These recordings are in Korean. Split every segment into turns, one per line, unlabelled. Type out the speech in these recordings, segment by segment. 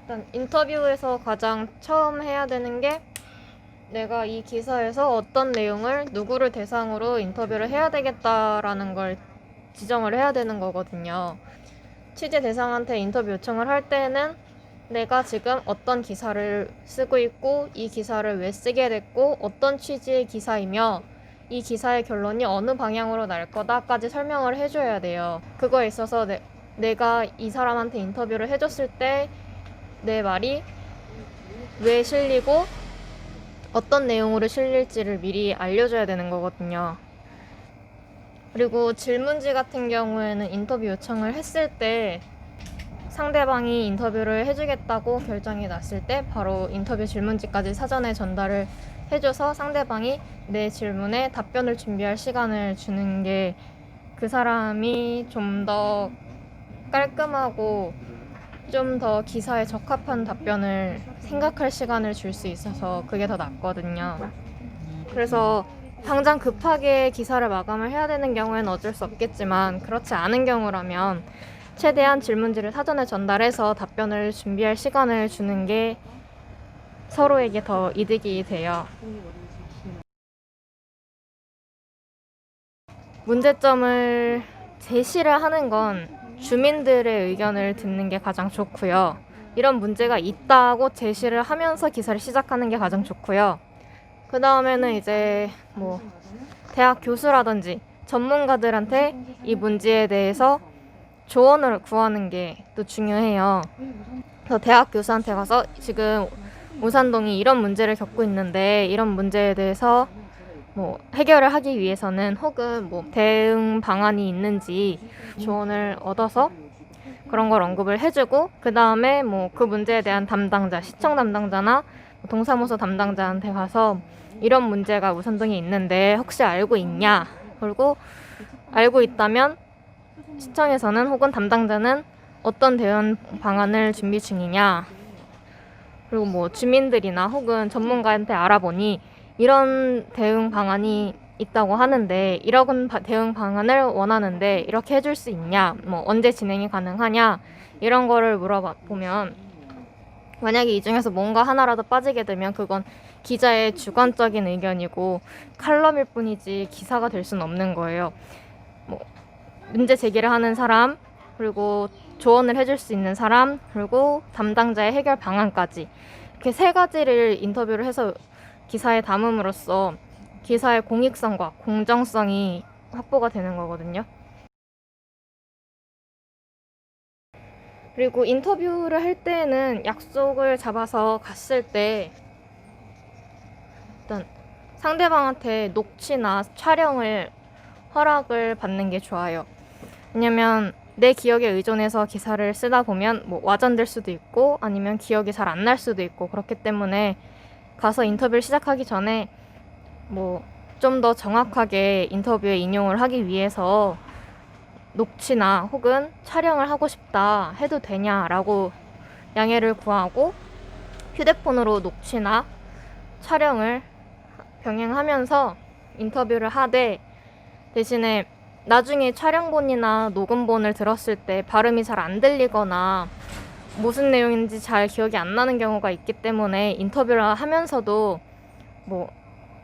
일단 인터뷰에서 가장 처음 해야 되는 게 내가 이 기사에서 어떤 내용을 누구를 대상으로 인터뷰를 해야 되겠다라는 걸 지정을 해야 되는 거거든요. 취재 대상한테 인터뷰 요청을 할 때는 내가 지금 어떤 기사를 쓰고 있고 이 기사를 왜 쓰게 됐고 어떤 취지의 기사이며 이 기사의 결론이 어느 방향으로 날 거다까지 설명을 해줘야 돼요. 그거에 있어서 내가 이 사람한테 인터뷰를 해줬을 때 내 말이 왜 실리고 어떤 내용으로 실릴지를 미리 알려줘야 되는 거거든요. 그리고 질문지 같은 경우에는 인터뷰 요청을 했을 때 상대방이 인터뷰를 해주겠다고 결정이 났을 때 바로 인터뷰 질문지까지 사전에 전달을 해줘서 상대방이 내 질문에 답변을 준비할 시간을 주는 게 그 사람이 좀 더 깔끔하고 좀 더 기사에 적합한 답변을 생각할 시간을 줄 수 있어서 그게 더 낫거든요. 그래서 당장 급하게 기사를 마감을 해야 되는 경우에는 어쩔 수 없겠지만 그렇지 않은 경우라면 최대한 질문지를 사전에 전달해서 답변을 준비할 시간을 주는 게 서로에게 더 이득이 돼요. 문제점을 제시를 하는 건 주민들의 의견을 듣는 게 가장 좋고요. 이런 문제가 있다고 제시를 하면서 기사를 시작하는 게 가장 좋고요. 그 다음에는 이제 뭐 대학 교수라든지 전문가들한테 이 문제에 대해서 조언을 구하는 게 또 중요해요. 그래서 대학 교수한테 가서 지금 오산동이 이런 문제를 겪고 있는데 이런 문제에 대해서 뭐 해결을 하기 위해서는 혹은 뭐 대응 방안이 있는지 조언을 얻어서 그런 걸 언급을 해주고 그 다음에 뭐 그 문제에 대한 담당자, 시청 담당자나 동사무소 담당자한테 가서 이런 문제가 오산동에 있는데 혹시 알고 있냐? 그리고 알고 있다면 시청에서는 혹은 담당자는 어떤 대응 방안을 준비 중이냐? 그리고 뭐 주민들이나 혹은 전문가한테 알아보니 이런 대응 방안이 있다고 하는데 이런 대응 방안을 원하는데 이렇게 해줄 수 있냐? 뭐 언제 진행이 가능하냐? 이런 거를 물어보면 만약에 이 중에서 뭔가 하나라도 빠지게 되면 그건 기자의 주관적인 의견이고 칼럼일 뿐이지 기사가 될 수는 없는 거예요. 뭐 문제 제기를 하는 사람, 그리고 조언을 해줄 수 있는 사람, 그리고 담당자의 해결 방안까지 이렇게 세 가지를 인터뷰를 해서 기사에 담음으로써 기사의 공익성과 공정성이 확보가 되는 거거든요. 그리고 인터뷰를 할 때는 약속을 잡아서 갔을 때 일단 상대방한테 녹취나 촬영을 허락을 받는 게 좋아요. 왜냐면 내 기억에 의존해서 기사를 쓰다 보면 뭐 와전될 수도 있고 아니면 기억이 잘 안 날 수도 있고 그렇기 때문에 가서 인터뷰를 시작하기 전에 뭐 좀 더 정확하게 인터뷰에 인용을 하기 위해서 녹취나 혹은 촬영을 하고 싶다 해도 되냐라고 양해를 구하고 휴대폰으로 녹취나 촬영을 병행하면서 인터뷰를 하되 대신에 나중에 촬영본이나 녹음본을 들었을 때 발음이 잘 안 들리거나 무슨 내용인지 잘 기억이 안 나는 경우가 있기 때문에 인터뷰를 하면서도 뭐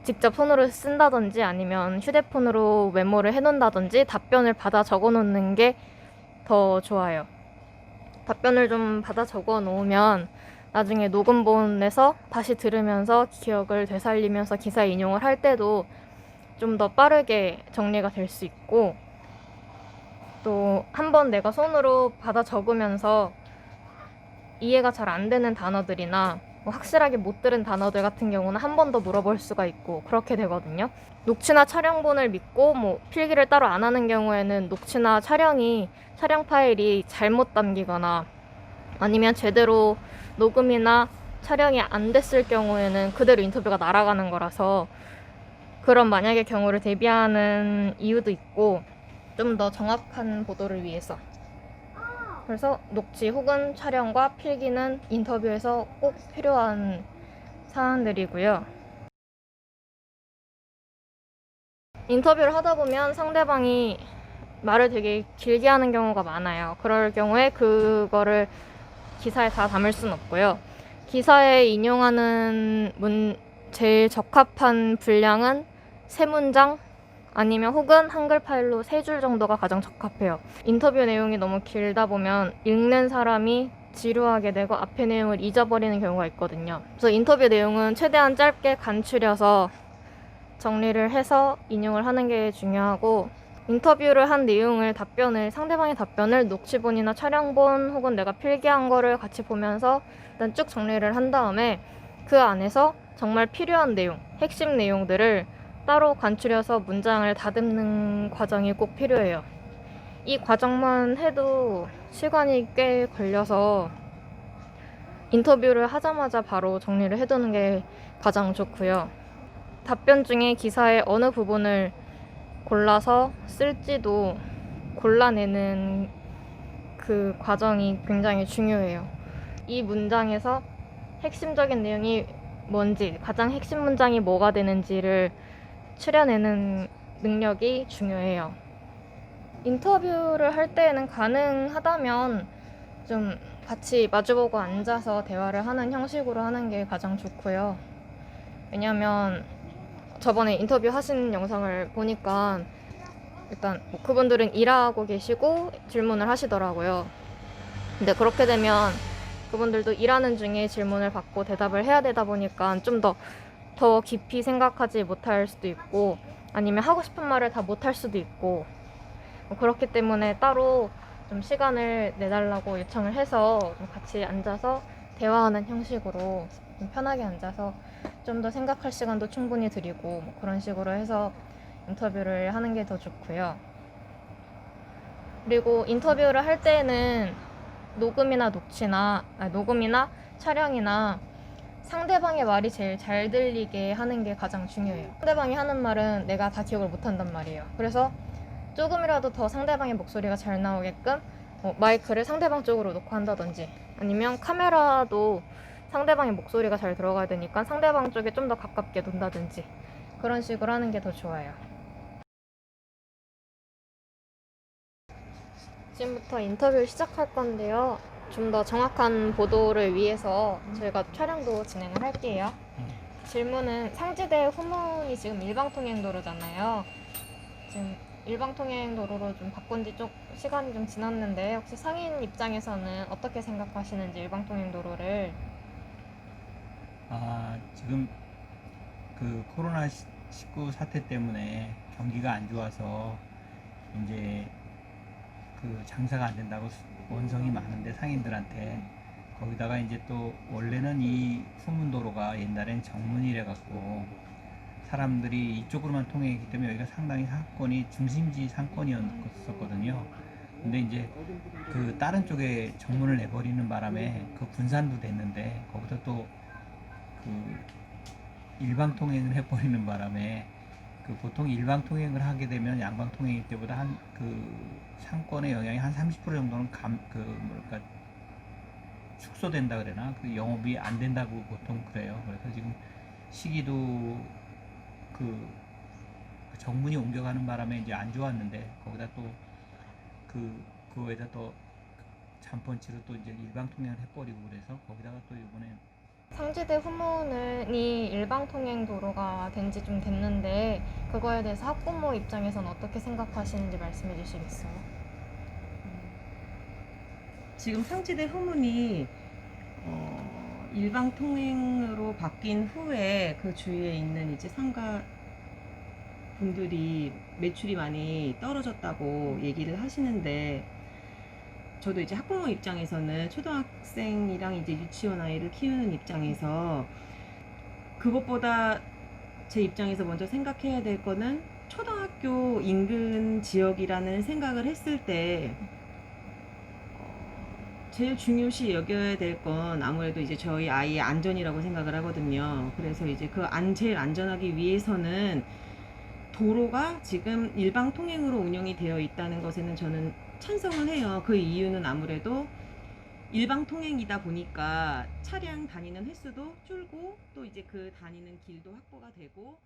직접 손으로 쓴다든지 아니면 휴대폰으로 메모를 해놓는다든지 답변을 받아 적어 놓는 게 더 좋아요. 답변을 좀 받아 적어 놓으면 나중에 녹음본에서 다시 들으면서 기억을 되살리면서 기사 인용을 할 때도 좀 더 빠르게 정리가 될 수 있고 또 한 번 내가 손으로 받아 적으면서 이해가 잘 안 되는 단어들이나 뭐 확실하게 못 들은 단어들 같은 경우는 한 번 더 물어볼 수가 있고 그렇게 되거든요. 녹취나 촬영본을 믿고 뭐 필기를 따로 안 하는 경우에는 녹취나 촬영 파일이 잘못 담기거나 아니면 제대로 녹음이나 촬영이 안 됐을 경우에는 그대로 인터뷰가 날아가는 거라서 그런 만약의 경우를 대비하는 이유도 있고 좀 더 정확한 보도를 위해서. 그래서 녹취 혹은 촬영과 필기는 인터뷰에서 꼭 필요한 사안들이고요. 인터뷰를 하다 보면 상대방이 말을 되게 길게 하는 경우가 많아요. 그럴 경우에 그거를 기사에 다 담을 순 없고요. 기사에 인용하는 제일 적합한 분량은 3문장 아니면 혹은 한글 파일로 3줄 정도가 가장 적합해요. 인터뷰 내용이 너무 길다 보면 읽는 사람이 지루하게 되고 앞에 내용을 잊어버리는 경우가 있거든요. 그래서 인터뷰 내용은 최대한 짧게 간추려서 정리를 해서 인용을 하는 게 중요하고, 인터뷰를 한 내용을 상대방의 답변을 녹취본이나 촬영본 혹은 내가 필기한 거를 같이 보면서 일단 쭉 정리를 한 다음에 그 안에서 정말 필요한 내용, 핵심 내용들을 따로 간추려서 문장을 다듬는 과정이 꼭 필요해요. 이 과정만 해도 시간이 꽤 걸려서 인터뷰를 하자마자 바로 정리를 해두는 게 가장 좋고요. 답변 중에 기사의 어느 부분을 골라서 쓸지도 골라내는 그 과정이 굉장히 중요해요. 이 문장에서 핵심적인 내용이 뭔지, 가장 핵심 문장이 뭐가 되는지를 추려내는 능력이 중요해요. 인터뷰를 할 때에는 가능하다면 좀 같이 마주보고 앉아서 대화를 하는 형식으로 하는 게 가장 좋고요. 왜냐면 저번에 인터뷰 하신 영상을 보니까 일단 뭐 그분들은 일하고 계시고 질문을 하시더라고요. 근데 그렇게 되면 그분들도 일하는 중에 질문을 받고 대답을 해야 되다 보니까 좀 더 깊이 생각하지 못할 수도 있고, 아니면 하고 싶은 말을 다 못할 수도 있고, 그렇기 때문에 따로 좀 시간을 내달라고 요청을 해서 좀 같이 앉아서 대화하는 형식으로 좀 편하게 앉아서 좀 더 생각할 시간도 충분히 드리고 뭐 그런 식으로 해서 인터뷰를 하는 게 더 좋고요. 그리고 인터뷰를 할 때에는 녹음이나 촬영이나 상대방의 말이 제일 잘 들리게 하는 게 가장 중요해요. 상대방이 하는 말은 내가 다 기억을 못한단 말이에요. 그래서 조금이라도 더 상대방의 목소리가 잘 나오게끔 마이크를 상대방 쪽으로 놓고 한다든지, 아니면 카메라도 상대방의 목소리가 잘 들어가야 되니까 상대방 쪽에 좀 더 가깝게 둔다든지, 그런 식으로 하는 게 더 좋아요. 지금부터 인터뷰를 시작할 건데요. 좀 더 정확한 보도를 위해서 저희가 촬영도 진행을 할게요. 질문은 상지대 후문이 지금 일방통행도로잖아요. 지금 일방통행도로로 좀 바꾼 지 좀 시간이 좀 지났는데, 혹시 상인 입장에서는 어떻게 생각하시는지 일방통행도로를.
지금 그 코로나19 사태 때문에 경기가 안 좋아서 이제 그 장사가 안 된다고 원성이 많은데, 상인들한테. 거기다가 이제 또 원래는 이 후문도로가 옛날엔 정문이래 갖고 사람들이 이쪽으로만 통행했기 때문에 여기가 상당히 상권이 중심지 상권이었었거든요. 근데 이제 그 다른 쪽에 정문을 내버리는 바람에 그 분산도 됐는데, 거기서 또 그 일방 통행을 해버리는 바람에 그 보통 일방 통행을 하게 되면 양방 통행일 때보다 한 그 상권의 영향이 한 30% 정도는 축소된다 그래나, 그 영업이 안 된다고 보통 그래요. 그래서 지금 시기도 그 정문이 옮겨가는 바람에 이제 안 좋았는데, 거기다 또 그거에다 또 잔펀치로 또 이제 일방 통행을 해버리고, 그래서 거기다가 또 이번에
상지대 후문이 일방통행도로가 된 지 좀 됐는데, 그거에 대해서 학부모 입장에서는 어떻게 생각하시는지 말씀해 주시겠어요?
지금 상지대 후문이 일방 통행으로 바뀐 후에 그 주위에 있는 이제 상가 분들이 매출이 많이 떨어졌다고 얘기를 하시는데, 저도 이제 학부모 입장에서는 초등학생이랑 이제 유치원 아이를 키우는 입장에서 그것보다 제 입장에서 먼저 생각해야 될 거는, 초등학교 인근 지역이라는 생각을 했을 때 제일 중요시 여겨야 될 건 아무래도 이제 저희 아이의 안전이라고 생각을 하거든요. 그래서 이제 제일 안전하기 위해서는 도로가 지금 일방 통행으로 운영이 되어 있다는 것에는 저는 찬성을 해요. 그 이유는 아무래도 일방 통행이다 보니까 차량 다니는 횟수도 줄고, 또 이제 그 다니는 길도 확보가 되고,